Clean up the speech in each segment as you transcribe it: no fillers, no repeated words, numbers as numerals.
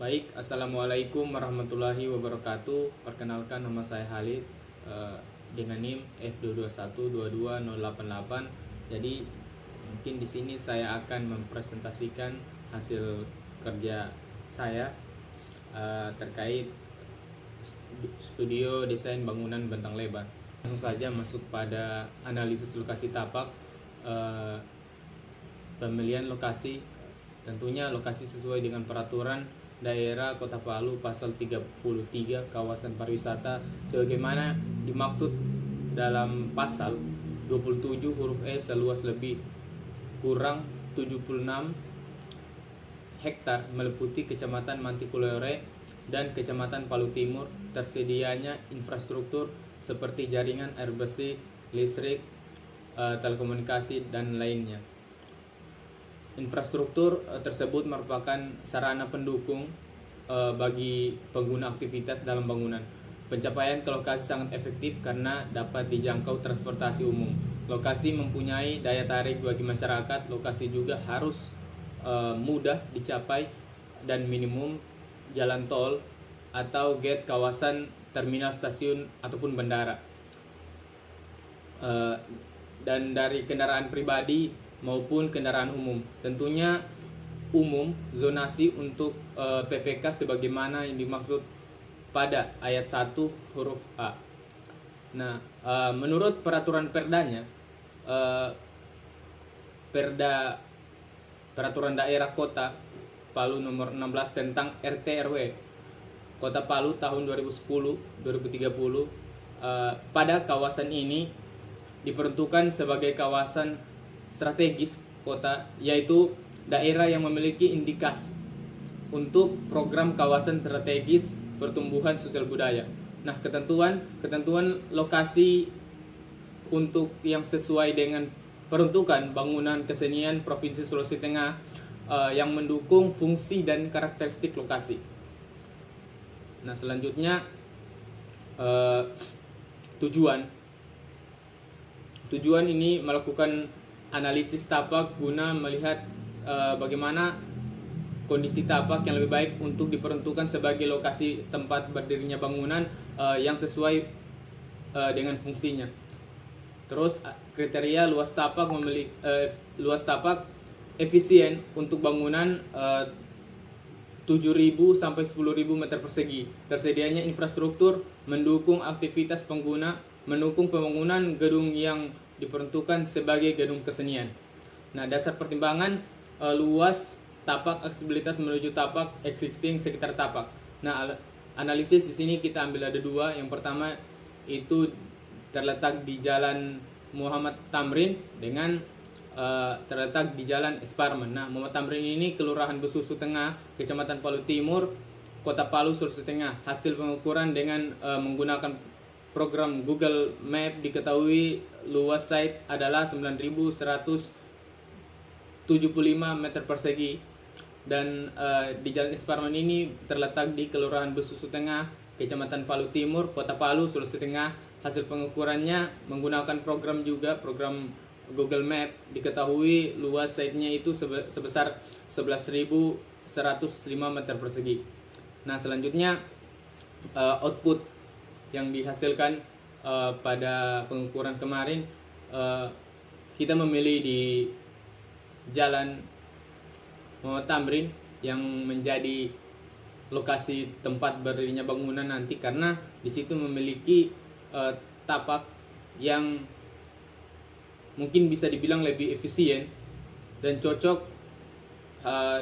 Baik, Assalamualaikum warahmatullahi wabarakatuh. Perkenalkan, nama saya Halid, dengan NIM F221222088. Jadi mungkin di sini saya akan mempresentasikan hasil kerja saya terkait studio desain bangunan bentang lebar. Langsung saja masuk pada analisis lokasi tapak. Pemilihan lokasi, tentunya lokasi sesuai dengan peraturan daerah Kota Palu pasal 33 kawasan pariwisata sebagaimana dimaksud dalam pasal 27 huruf E seluas lebih kurang 76 hektar meliputi Kecamatan Mantikulore dan Kecamatan Palu Timur. Tersedianya infrastruktur seperti jaringan air bersih, listrik, telekomunikasi dan lainnya. Infrastruktur tersebut merupakan sarana pendukung bagi pengguna aktivitas dalam bangunan. Pencapaian ke lokasi sangat efektif karena dapat dijangkau transportasi umum. Lokasi mempunyai daya tarik bagi masyarakat. Lokasi juga harus mudah dicapai dan minimum jalan tol atau gate kawasan terminal stasiun ataupun bandara. Dan dari kendaraan pribadi maupun kendaraan umum. Tentunya umum zonasi untuk PPK sebagaimana yang dimaksud pada ayat 1 huruf A. Nah, menurut peraturan perdanya, Peraturan Daerah Kota Palu nomor 16 tentang RT RW Kota Palu tahun 2010-2030, pada kawasan ini diperuntukkan sebagai kawasan strategis kota, yaitu daerah yang memiliki indikasi untuk program kawasan strategis pertumbuhan sosial budaya. Nah, ketentuan lokasi untuk yang sesuai dengan peruntukan bangunan kesenian Provinsi Sulawesi Tengah yang mendukung fungsi dan karakteristik lokasi. Nah, selanjutnya tujuan ini melakukan analisis tapak guna melihat bagaimana kondisi tapak yang lebih baik untuk diperuntukkan sebagai lokasi tempat berdirinya bangunan yang sesuai dengan fungsinya. Terus kriteria luas tapak efisien untuk bangunan 7.000 sampai 10.000 meter persegi. Tersedianya infrastruktur mendukung aktivitas pengguna, mendukung pembangunan gedung yang diperuntukkan sebagai gedung kesenian. Nah, dasar pertimbangan luas tapak, aksesibilitas menuju tapak, existing sekitar tapak. Nah, analisis di sini kita ambil ada dua. Yang pertama itu terletak di Jalan Muhammad Tamrin dengan terletak di Jalan Esparman. Nah, Muhammad Tamrin ini Kelurahan Besusu Tengah, Kecamatan Palu Timur, Kota Palu, Sulawesi Tengah. Hasil pengukuran dengan menggunakan program Google Map diketahui luas site adalah 9.175 meter persegi, dan di Jalan Esparman ini terletak di Kelurahan Besusu Tengah, Kecamatan Palu Timur, Kota Palu, Sulawesi Tengah. Hasil pengukurannya menggunakan program Google Map diketahui luas site-nya itu sebesar 11.105 meter persegi. Nah, selanjutnya output yang dihasilkan pada pengukuran kemarin, kita memilih di Jalan Muhammad Tamrin yang menjadi lokasi tempat berdirinya bangunan nanti, karena di situ memiliki tapak yang mungkin bisa dibilang lebih efisien dan cocok,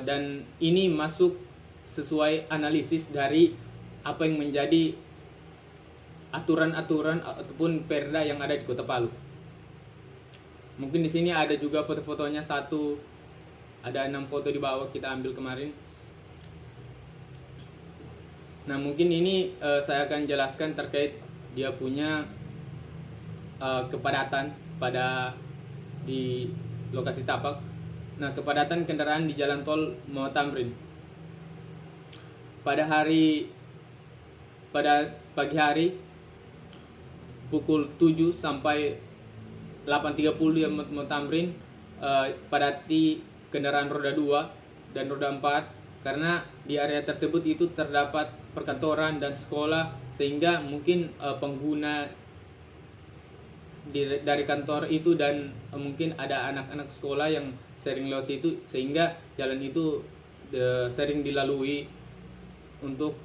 dan ini masuk sesuai analisis dari apa yang menjadi aturan-aturan ataupun perda yang ada di Kota Palu. Mungkin di sini ada juga foto-fotonya, ada 6 foto di bawah kita ambil kemarin. Nah, mungkin ini saya akan jelaskan terkait dia punya kepadatan di lokasi tapak. Nah, kepadatan kendaraan di jalan tol Muhammad Tamrin pada pagi hari pukul 7 sampai 8.30 di Muhammad Tamrin padati kendaraan roda 2 dan roda 4 karena di area tersebut itu terdapat perkantoran dan sekolah, sehingga mungkin pengguna dari kantor itu dan mungkin ada anak-anak sekolah yang sering lewat situ, sehingga jalan itu sering dilalui untuk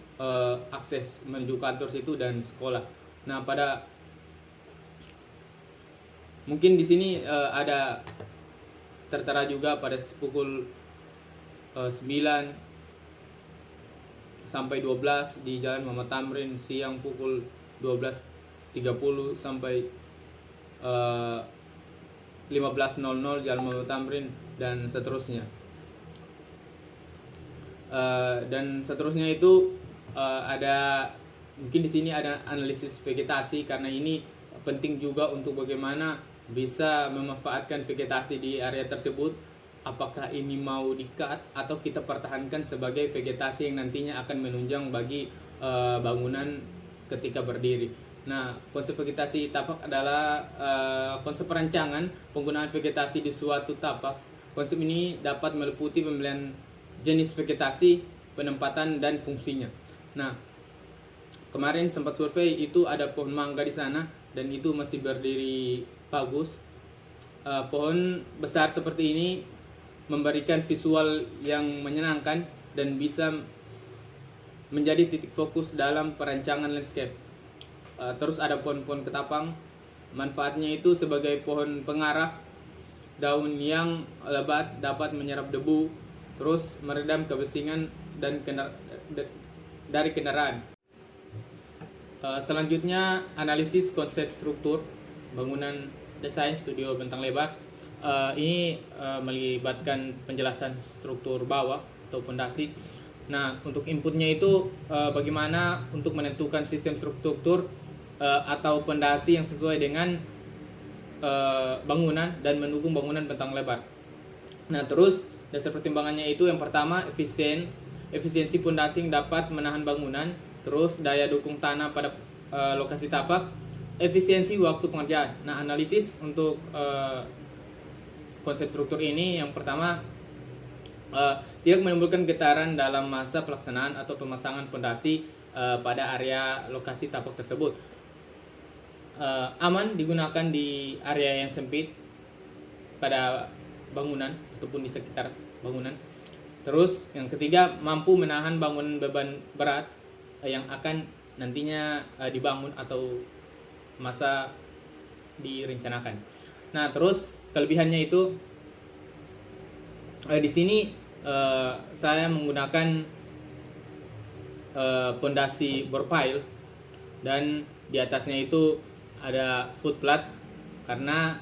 akses menuju kantor situ dan sekolah. Nah, mungkin di sini ada tertera juga pada pukul 9 sampai 12 di Jalan Muhammad Tamrin, siang pukul 12.30 sampai 15.00 Jalan Muhammad Tamrin, dan seterusnya. Dan seterusnya itu ada mungkin di sini ada analisis vegetasi, karena ini penting juga untuk bagaimana bisa memanfaatkan vegetasi di area tersebut. Apakah ini mau di-cut atau kita pertahankan sebagai vegetasi yang nantinya akan menunjang bagi bangunan ketika berdiri. Nah, konsep vegetasi tapak adalah konsep perancangan penggunaan vegetasi di suatu tapak. Konsep ini dapat meliputi pemilihan jenis vegetasi, penempatan, dan fungsinya. Nah, kemarin sempat survei itu ada pohon mangga di sana dan itu masih berdiri bagus. Pohon besar seperti ini memberikan visual yang menyenangkan dan bisa menjadi titik fokus dalam perancangan landscape. Terus ada pohon-pohon ketapang, manfaatnya itu sebagai pohon pengarah, daun yang lebat dapat menyerap debu, terus meredam kebisingan dan dari kendaraan. Selanjutnya analisis konsep struktur bangunan desain studio bentang lebar. Ini melibatkan penjelasan struktur bawah atau pondasi. Nah, untuk inputnya itu bagaimana untuk menentukan sistem struktur atau pondasi yang sesuai dengan bangunan dan mendukung bangunan bentang lebar. Nah, terus dasar pertimbangannya itu yang pertama efisiensi pondasi yang dapat menahan bangunan, terus daya dukung tanah pada lokasi tapak, efisiensi waktu pengerjaan. Nah, analisis untuk konsep struktur ini yang pertama tidak menimbulkan getaran dalam masa pelaksanaan atau pemasangan pondasi pada area lokasi tapak tersebut. Aman digunakan di area yang sempit pada bangunan ataupun di sekitar bangunan. Terus yang ketiga, mampu menahan bangunan beban berat yang akan nantinya dibangun atau masa direncanakan. Nah, terus kelebihannya itu di sini saya menggunakan pondasi bore pile dan di atasnya itu ada footplat, karena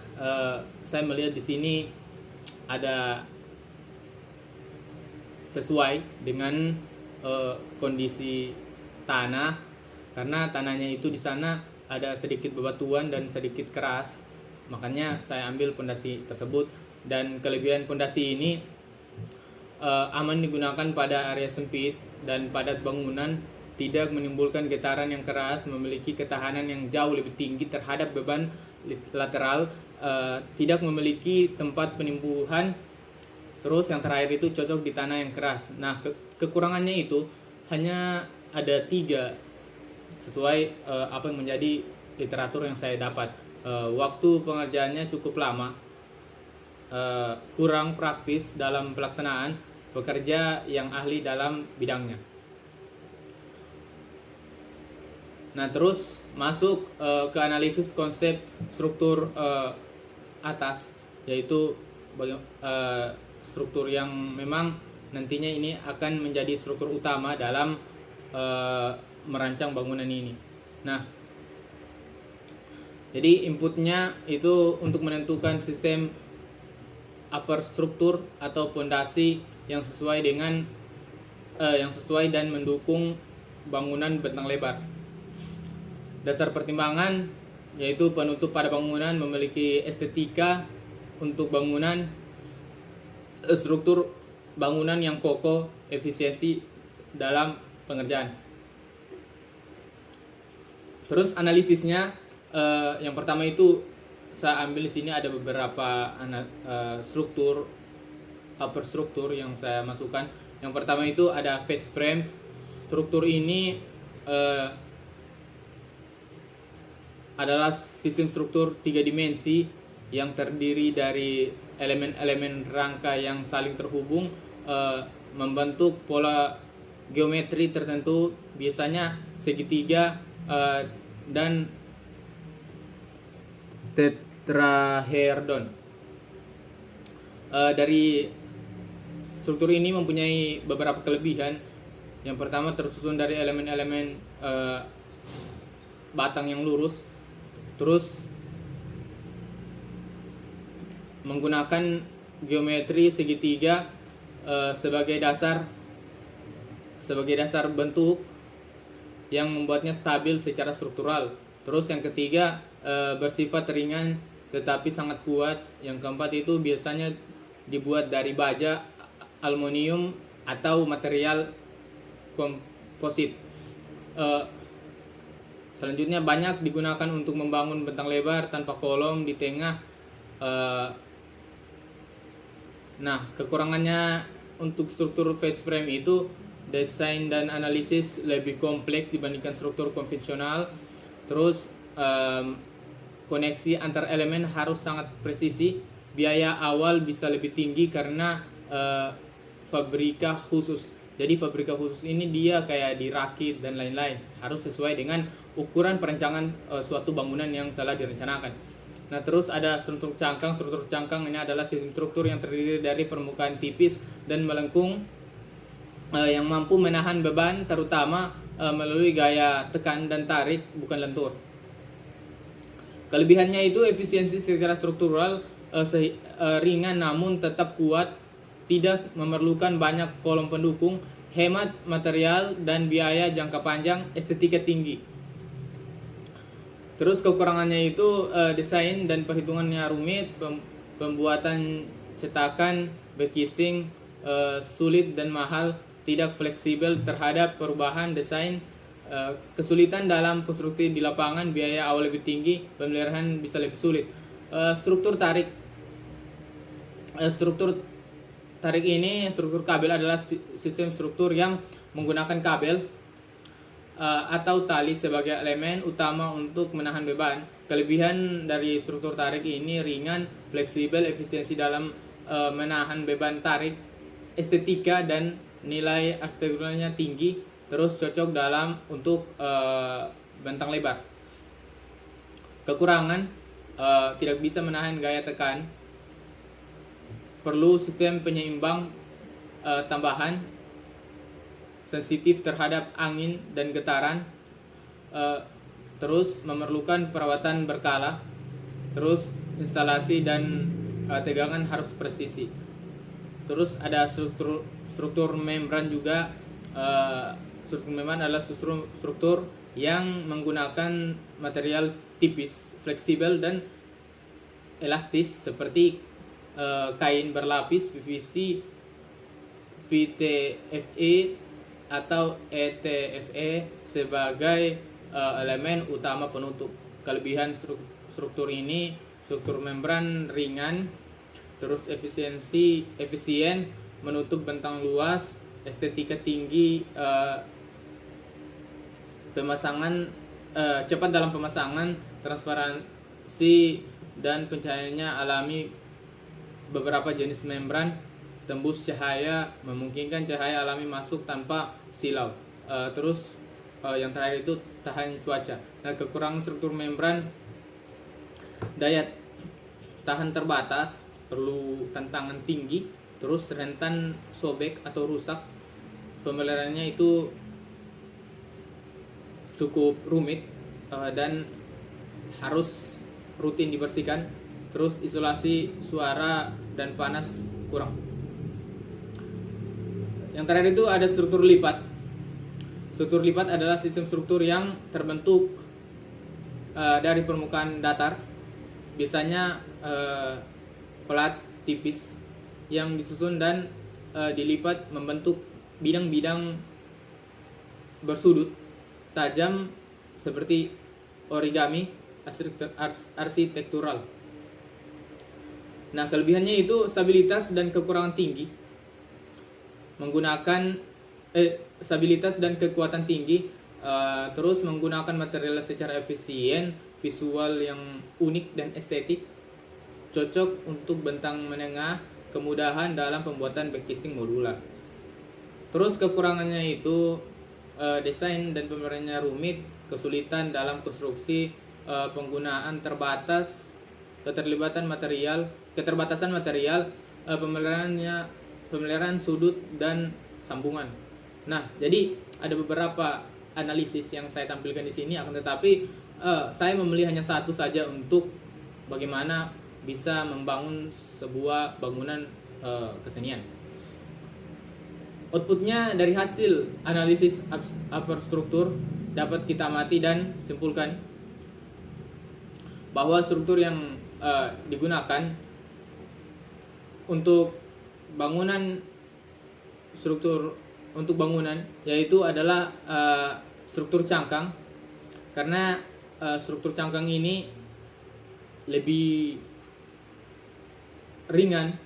saya melihat di sini ada sesuai dengan kondisi tanah, karena tanahnya itu di sana ada sedikit bebatuan dan sedikit keras. Makanya saya ambil pondasi tersebut. Dan kelebihan pondasi ini aman digunakan pada area sempit dan padat bangunan, tidak menimbulkan getaran yang keras, memiliki ketahanan yang jauh lebih tinggi terhadap beban lateral, tidak memiliki tempat penimbuhan. Terus yang terakhir itu cocok di tanah yang keras. Nah, kekurangannya itu hanya ada 3 sesuai apa yang menjadi literatur yang saya dapat. Waktu pengerjaannya cukup lama, kurang praktis dalam pelaksanaan, pekerja yang ahli dalam bidangnya. Nah, terus masuk ke analisis konsep struktur atas, yaitu struktur yang memang nantinya ini akan menjadi struktur utama dalam merancang bangunan ini. Nah, jadi inputnya itu untuk menentukan sistem upper struktur atau pondasi yang sesuai dengan yang sesuai dan mendukung bangunan bentang lebar. Dasar pertimbangan yaitu penutup pada bangunan memiliki estetika untuk bangunan, struktur bangunan yang kokoh, efisiensi dalam pengerjaan. Terus analisisnya yang pertama itu saya ambil di sini ada beberapa struktur upper struktur yang saya masukkan. Yang pertama itu ada face frame. Struktur ini adalah sistem struktur 3 dimensi yang terdiri dari elemen-elemen rangka yang saling terhubung membentuk pola geometri tertentu, biasanya segitiga dan tetrahedron. Dari struktur ini mempunyai beberapa kelebihan. Yang pertama, tersusun dari elemen-elemen batang yang lurus, terus menggunakan geometri segitiga sebagai dasar bentuk yang membuatnya stabil secara struktural. Terus yang ketiga, bersifat ringan tetapi sangat kuat. Yang keempat itu biasanya dibuat dari baja, aluminium atau material komposit. Selanjutnya, banyak digunakan untuk membangun bentang lebar tanpa kolom di tengah. Nah, kekurangannya untuk struktur face frame itu desain dan analisis lebih kompleks dibandingkan struktur konvensional. Terus koneksi antar elemen harus sangat presisi. Biaya awal bisa lebih tinggi karena fabrika khusus. Jadi fabrika khusus ini dia kayak dirakit dan lain-lain, harus sesuai dengan ukuran perencanaan suatu bangunan yang telah direncanakan. Nah, terus ada struktur cangkang. Struktur cangkang ini adalah sistem struktur yang terdiri dari permukaan tipis dan melengkung yang mampu menahan beban, terutama melalui gaya tekan dan tarik, bukan lentur. Kelebihannya itu efisiensi secara struktural, ringan namun tetap kuat, tidak memerlukan banyak kolom pendukung, hemat material dan biaya jangka panjang, estetika tinggi. Terus kekurangannya itu desain dan perhitungannya rumit, pembuatan cetakan, backcasting sulit dan mahal, tidak fleksibel terhadap perubahan desain, kesulitan dalam konstruksi di lapangan, biaya awal lebih tinggi, pemeliharaan bisa lebih sulit. Struktur tarik ini, struktur kabel adalah sistem struktur yang menggunakan kabel atau tali sebagai elemen utama untuk menahan beban. Kelebihan dari struktur tarik ini ringan, fleksibel, efisiensi dalam menahan beban tarik, estetika dan nilai arsitekturnya tinggi, terus cocok dalam untuk bentang lebar. Kekurangan, tidak bisa menahan gaya tekan, perlu sistem penyeimbang tambahan, sensitif terhadap angin dan getaran, terus memerlukan perawatan berkala, terus instalasi dan tegangan harus presisi. Terus ada struktur membran juga. Struktur membran adalah struktur yang menggunakan material tipis, fleksibel dan elastis seperti kain berlapis, PVC, PTFE atau ETFE sebagai elemen utama penutup. Kelebihan struktur ini, struktur membran ringan, terus efisien, menutup bentang luas, estetika tinggi, pemasangan cepat dalam pemasangan, transparansi dan pencahayaannya alami. Beberapa jenis membran tembus cahaya, memungkinkan cahaya alami masuk tanpa silau. Terus yang terakhir itu tahan cuaca. Nah, kekurangan struktur membran, daya tahan terbatas, perlu tantangan tinggi, terus rentan sobek atau rusak. Pemeliharaannya itu cukup rumit dan harus rutin dibersihkan. Terus isolasi suara dan panas kurang. Yang terakhir itu ada struktur lipat. Struktur lipat adalah sistem struktur yang terbentuk dari permukaan datar, biasanya pelat tipis yang disusun dan dilipat membentuk bidang-bidang bersudut tajam seperti origami arsitektural. Nah, kelebihannya itu stabilitas dan kekurangan tinggi. menggunakan stabilitas dan kekuatan tinggi, terus menggunakan material secara efisien, visual yang unik dan estetik, cocok untuk bentang menengah, kemudahan dalam pembuatan backcasting modular. Terus kekurangannya itu desain dan pemeliharannya rumit, kesulitan dalam konstruksi, penggunaan terbatas, keterbatasan material, pemeliharaan sudut dan sambungan. Nah, jadi ada beberapa analisis yang saya tampilkan di sini, akan tetapi saya memilih hanya satu saja untuk bagaimana bisa membangun sebuah bangunan kesenian. Outputnya dari hasil analisis upper struktur dapat kita amati dan simpulkan bahwa struktur yang digunakan untuk bangunan yaitu adalah struktur cangkang, karena struktur cangkang ini lebih ringan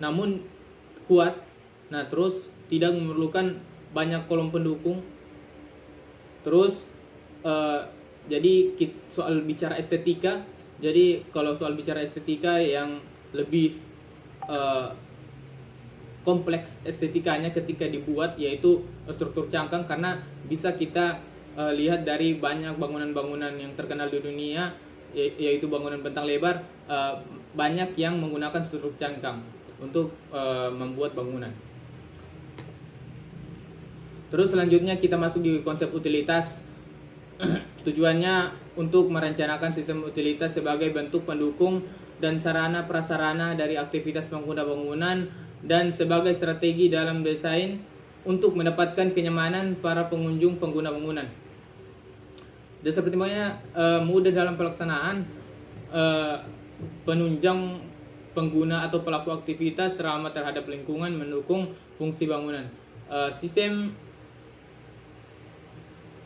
namun kuat. Nah, terus tidak memerlukan banyak kolom pendukung. Terus jadi soal bicara estetika, jadi kalau soal bicara estetika yang lebih kompleks estetikanya ketika dibuat, yaitu struktur cangkang, karena bisa kita lihat dari banyak bangunan-bangunan yang terkenal di dunia, yaitu bangunan bentang lebar, banyak yang menggunakan struktur cangkang untuk membuat bangunan. Terus selanjutnya kita masuk di konsep utilitas. Tujuannya untuk merencanakan sistem utilitas sebagai bentuk pendukung dan sarana prasarana dari aktivitas pengguna bangunan, dan sebagai strategi dalam desain untuk mendapatkan kenyamanan para pengunjung pengguna bangunan. Dasar pertimbangannya mudah dalam pelaksanaan, penunjang pengguna atau pelaku aktivitas ramah terhadap lingkungan, mendukung fungsi bangunan.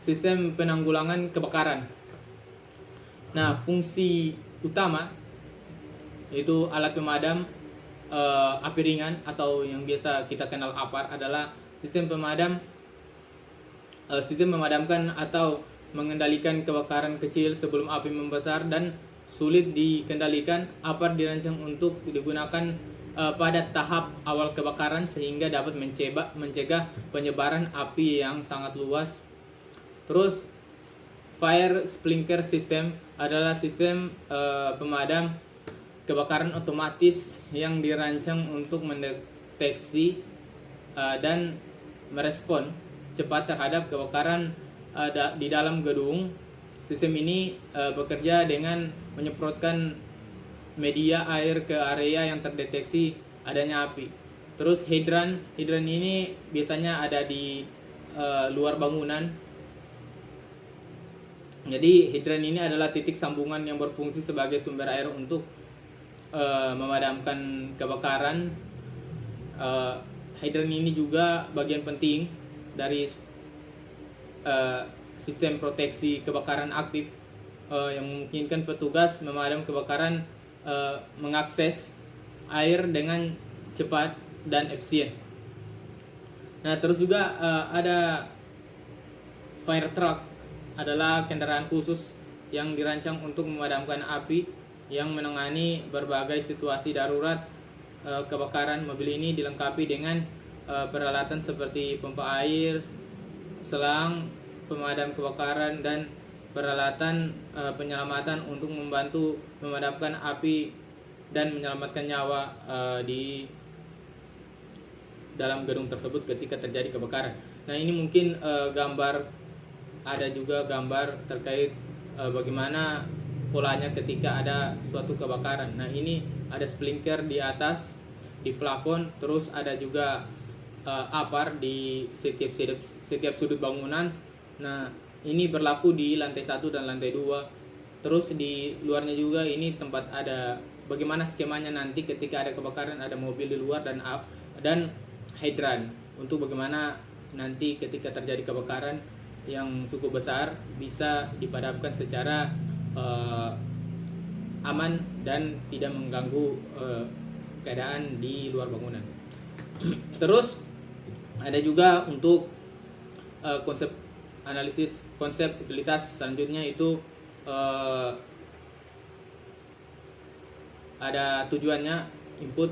Sistem penanggulangan kebakaran. Nah, fungsi utama yaitu alat pemadam api ringan atau yang biasa kita kenal APAR adalah sistem memadamkan atau mengendalikan kebakaran kecil sebelum api membesar dan sulit dikendalikan. APAR dirancang untuk digunakan pada tahap awal kebakaran sehingga dapat mencegah penyebaran api yang sangat luas. Terus fire sprinkler system adalah sistem pemadam kebakaran otomatis yang dirancang untuk mendeteksi dan merespon cepat terhadap kebakaran di dalam gedung. Sistem ini bekerja dengan menyemprotkan media air ke area yang terdeteksi adanya api. Terus hidran ini biasanya ada di luar bangunan. Jadi hidran ini adalah titik sambungan yang berfungsi sebagai sumber air untuk memadamkan kebakaran. Hidran ini juga bagian penting dari sistem proteksi kebakaran aktif yang memungkinkan petugas memadam kebakaran mengakses air dengan cepat dan efisien. Nah, terus juga ada fire truck, adalah kendaraan khusus yang dirancang untuk memadamkan api yang menangani berbagai situasi darurat kebakaran. Mobil ini dilengkapi dengan peralatan seperti pompa air, selang pemadam kebakaran, dan peralatan penyelamatan untuk membantu memadamkan api dan menyelamatkan nyawa di dalam gedung tersebut ketika terjadi kebakaran. Nah, ini mungkin ada juga gambar terkait bagaimana polanya ketika ada suatu kebakaran. Nah, ini ada sprinkler di atas di plafon, terus ada juga APAR di setiap sudut bangunan. Nah, ini berlaku di lantai 1 dan lantai 2. Terus di luarnya juga ini tempat ada bagaimana skemanya nanti ketika ada kebakaran, ada mobil di luar dan hidran untuk bagaimana nanti ketika terjadi kebakaran yang cukup besar bisa dipadamkan secara aman dan tidak mengganggu keadaan di luar bangunan. Terus Ada juga untuk konsep analisis konsep utilitas selanjutnya itu ada tujuannya input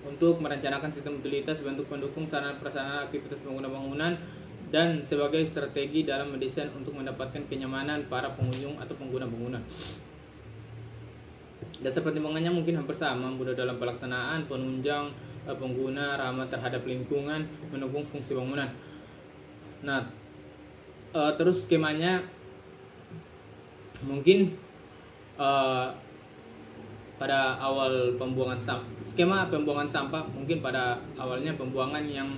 untuk merencanakan sistem utilitas bentuk pendukung sarana prasarana aktivitas bangunan dan sebagai strategi dalam mendesain untuk mendapatkan kenyamanan para pengunjung atau pengguna bangunan. Dasar pertimbangannya mungkin hampir sama, mudah dalam pelaksanaan, penunjang pengguna, ramah terhadap lingkungan, mendukung fungsi bangunan. Nah, terus skemanya mungkin pada awal pembuangan skema pembuangan sampah mungkin pada awalnya pembuangan yang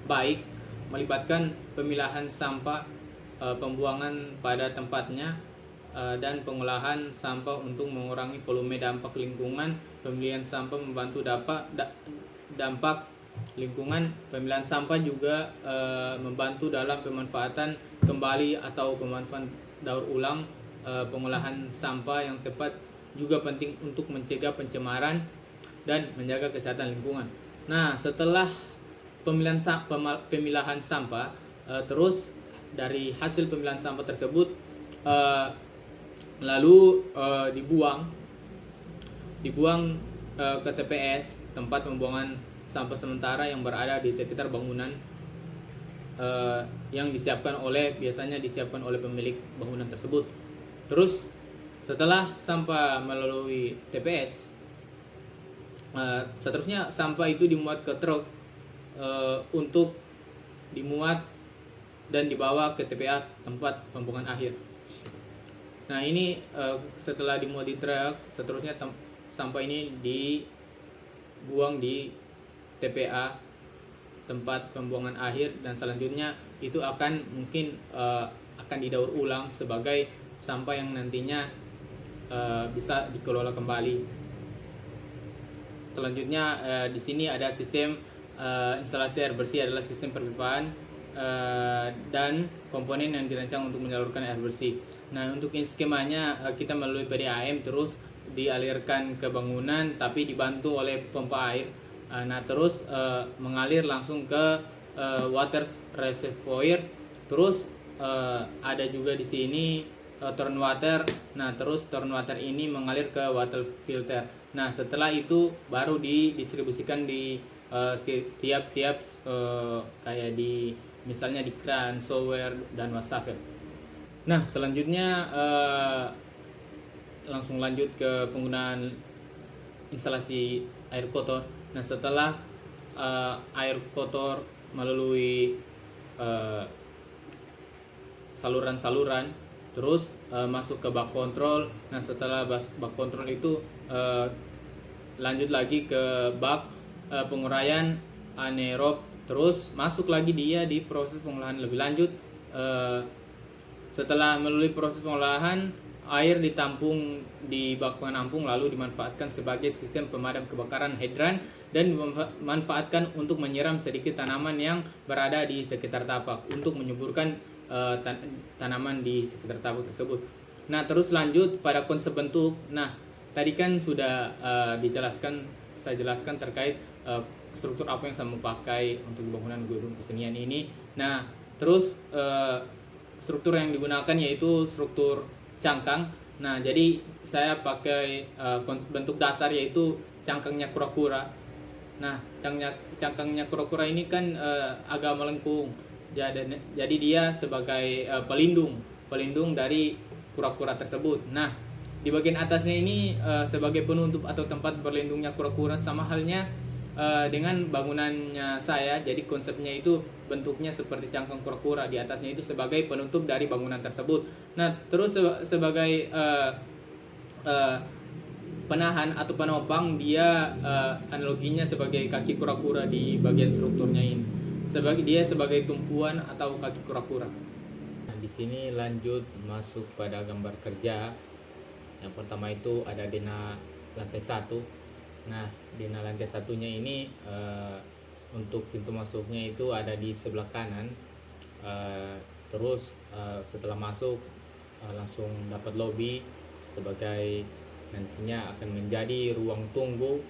baik melibatkan pemilahan sampah, pembuangan pada tempatnya, dan pengolahan sampah untuk mengurangi volume dampak lingkungan. Pemilihan sampah membantu dampak lingkungan. Pemilihan sampah juga membantu dalam pemanfaatan kembali atau pemanfaatan daur ulang. Pengolahan sampah yang tepat juga penting untuk mencegah pencemaran dan menjaga kesehatan lingkungan. Nah, setelah pemilahan sampah, terus dari hasil pemilahan sampah tersebut lalu dibuang ke TPS, tempat pembuangan sampah sementara yang berada di sekitar bangunan, yang biasanya disiapkan oleh pemilik bangunan tersebut. Terus setelah sampah melalui TPS, seterusnya sampah itu dimuat ke truk untuk dimuat dan dibawa ke TPA, tempat pembuangan akhir. Nah, ini setelah dimuat di truk, seterusnya sampah ini dibuang di TPA, tempat pembuangan akhir, dan selanjutnya itu akan didaur ulang sebagai sampah yang nantinya bisa dikelola kembali. Selanjutnya di sini ada sistem instalasi air bersih adalah sistem perpipaan dan komponen yang dirancang untuk menyalurkan air bersih. Nah, untuk skemanya kita melalui PDAM terus dialirkan ke bangunan tapi dibantu oleh pompa air. Nah, terus mengalir langsung ke water reservoir. Terus ada juga di sini turn water. Nah, terus turn water ini mengalir ke water filter. Nah, setelah itu baru didistribusikan di tiap-tiap kayak di misalnya di kran, shower, dan wastafel. Nah, selanjutnya langsung lanjut ke penggunaan instalasi air kotor. Nah, setelah air kotor melalui saluran-saluran terus masuk ke bak kontrol. Nah, setelah bak kontrol itu lanjut lagi ke bak penguraian anaerob, terus masuk lagi dia di proses pengolahan lebih lanjut. Setelah melalui proses pengolahan, air ditampung di bak penampung lalu dimanfaatkan sebagai sistem pemadam kebakaran hidran dan dimanfaatkan untuk menyiram sedikit tanaman yang berada di sekitar tapak untuk menyuburkan tanaman di sekitar tapak tersebut. Nah, terus lanjut pada konsep bentuk. Nah, tadi kan sudah saya jelaskan terkait struktur apa yang saya mau pakai untuk bangunan gedung kesenian ini. Nah, terus struktur yang digunakan yaitu struktur cangkang. Nah, jadi saya pakai bentuk dasar yaitu cangkangnya kura-kura. Nah, cangkangnya kura-kura ini kan agak melengkung. Jadi dia sebagai pelindung dari kura-kura tersebut. Nah, di bagian atasnya ini sebagai penutup atau tempat berlindungnya kura-kura, sama halnya dengan bangunannya saya. Jadi konsepnya itu bentuknya seperti cangkang kura-kura, di atasnya itu sebagai penutup dari bangunan tersebut. Nah, terus sebagai penahan atau penopang, dia analoginya sebagai kaki kura-kura di bagian strukturnya ini. Dia sebagai tumpuan atau kaki kura-kura. Nah, di sini lanjut masuk pada gambar kerja. Yang pertama itu ada denah lantai 1. Nah, denah lantai 1-nya ini untuk pintu masuknya itu ada di sebelah kanan. Terus setelah masuk langsung dapat lobby sebagai nantinya akan menjadi ruang tunggu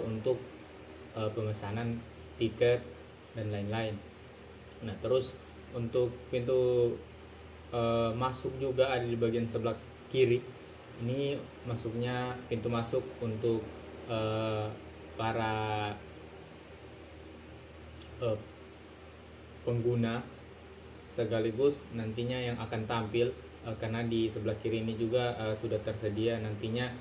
untuk pemesanan tiket dan lain-lain. Nah, terus untuk pintu masuk juga ada di bagian sebelah kiri. Ini masuknya pintu masuk untuk para eh, pengguna, sekaligus nantinya yang akan tampil, karena di sebelah kiri ini juga sudah tersedia nantinya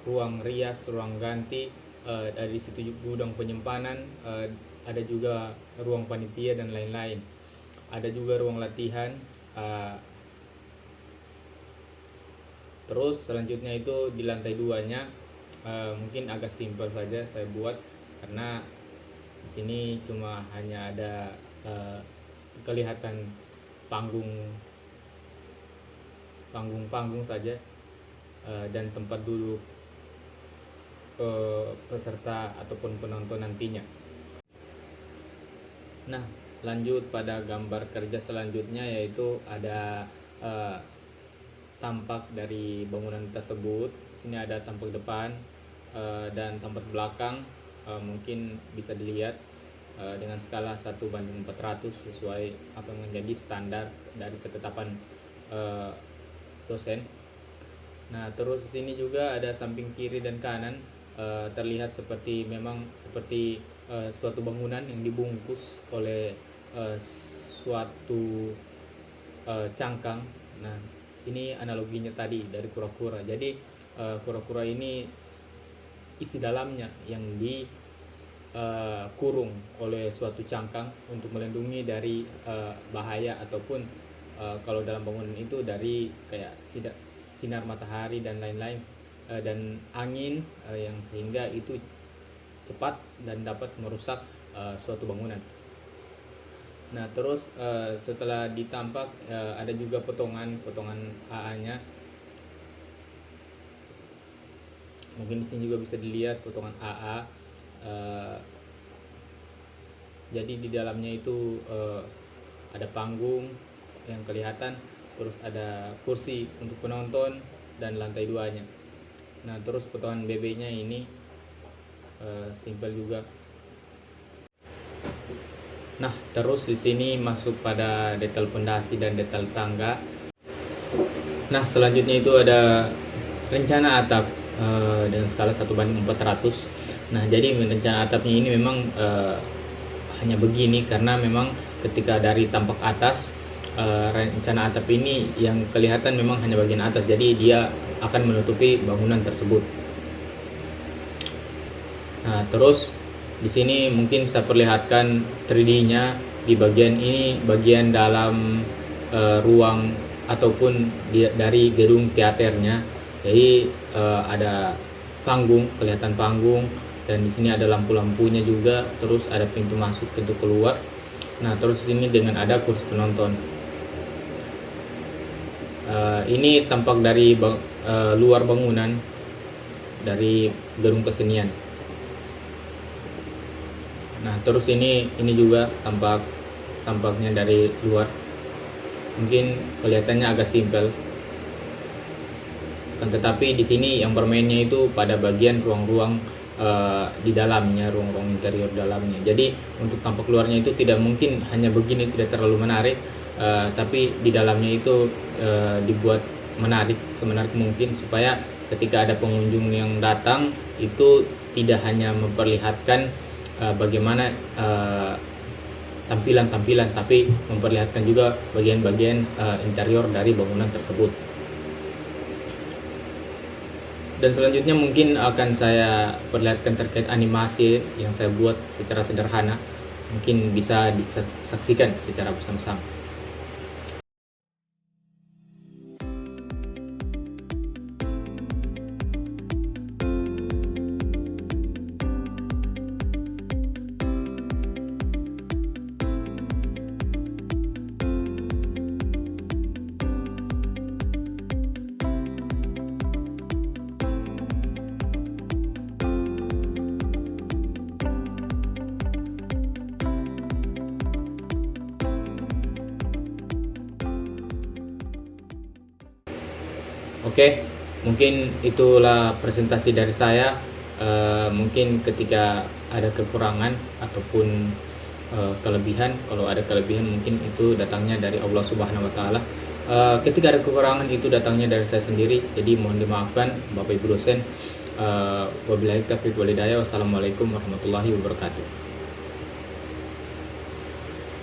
ruang rias, ruang ganti, dari situ gudang penyimpanan, ada juga ruang panitia dan lain-lain. Ada juga ruang latihan. Terus selanjutnya itu di lantai 2-nya mungkin agak simpel saja saya buat, karena di sini cuma hanya ada kelihatan panggung saja, dan tempat duduk peserta ataupun penonton nantinya. Nah, lanjut pada gambar kerja selanjutnya, yaitu ada tampak dari bangunan tersebut. Di sini ada tampak depan dan tampak belakang, mungkin bisa dilihat dengan skala 1:400 sesuai apa yang menjadi standar dari ketetapan dosen. Nah, terus di sini juga ada samping kiri dan kanan, terlihat seperti suatu bangunan yang dibungkus oleh suatu cangkang. Nah, ini analoginya tadi dari kura-kura. Jadi kura-kura ini isi dalamnya yang dikurung oleh suatu cangkang untuk melindungi dari bahaya, ataupun kalau dalam bangunan itu dari kayak sinar matahari dan lain-lain, dan angin, yang sehingga itu cepat dan dapat merusak suatu bangunan. Nah, terus setelah ditampak ada juga potongan AA-nya. Mungkin di sini juga bisa dilihat potongan AA. Jadi di dalamnya itu ada panggung yang kelihatan, terus ada kursi untuk penonton dan lantai 2-nya. Nah, terus potongan BB-nya ini simpel juga. Nah, terus di sini masuk pada detail pondasi dan detail tangga. Nah, selanjutnya itu ada rencana atap dengan skala 1:400. Nah, jadi rencana atapnya ini memang hanya begini karena memang ketika dari tampak atas, rencana atap ini yang kelihatan memang hanya bagian atas, jadi dia akan menutupi bangunan tersebut. Nah, terus di sini mungkin saya perlihatkan 3D-nya di bagian ini, bagian dalam ruang ataupun dari gedung teaternya. Jadi ada panggung, kelihatan panggung, dan di sini ada lampu-lampunya juga. Terus ada pintu masuk, pintu keluar. Nah, terus di sini dengan ada kursi penonton. Ini tampak dari luar bangunan dari gedung kesenian. Nah, terus ini juga tampaknya dari luar. Mungkin kelihatannya agak simpel. Tetapi di sini yang bermainnya itu pada bagian ruang-ruang di dalamnya, ruang-ruang interior dalamnya. Jadi untuk tampak luarnya itu tidak mungkin hanya begini, tidak terlalu menarik, tapi di dalamnya itu dibuat menarik, semenarik mungkin, supaya ketika ada pengunjung yang datang itu tidak hanya memperlihatkan bagaimana tampilan-tampilan, tapi memperlihatkan juga bagian-bagian interior dari bangunan tersebut. Dan selanjutnya mungkin akan saya perlihatkan terkait animasi yang saya buat secara sederhana. Mungkin bisa disaksikan secara bersama-sama. Oke, mungkin itulah presentasi dari saya. Mungkin ketika ada kekurangan ataupun kelebihan. Kalau ada kelebihan mungkin itu datangnya dari Allah Subhanahu wa taala. Ketika ada kekurangan itu datangnya dari saya sendiri. Jadi mohon dimaafkan Bapak Ibu dosen. Wabillahi taufiq wal hidayah. Wassalamualaikum warahmatullahi wabarakatuh.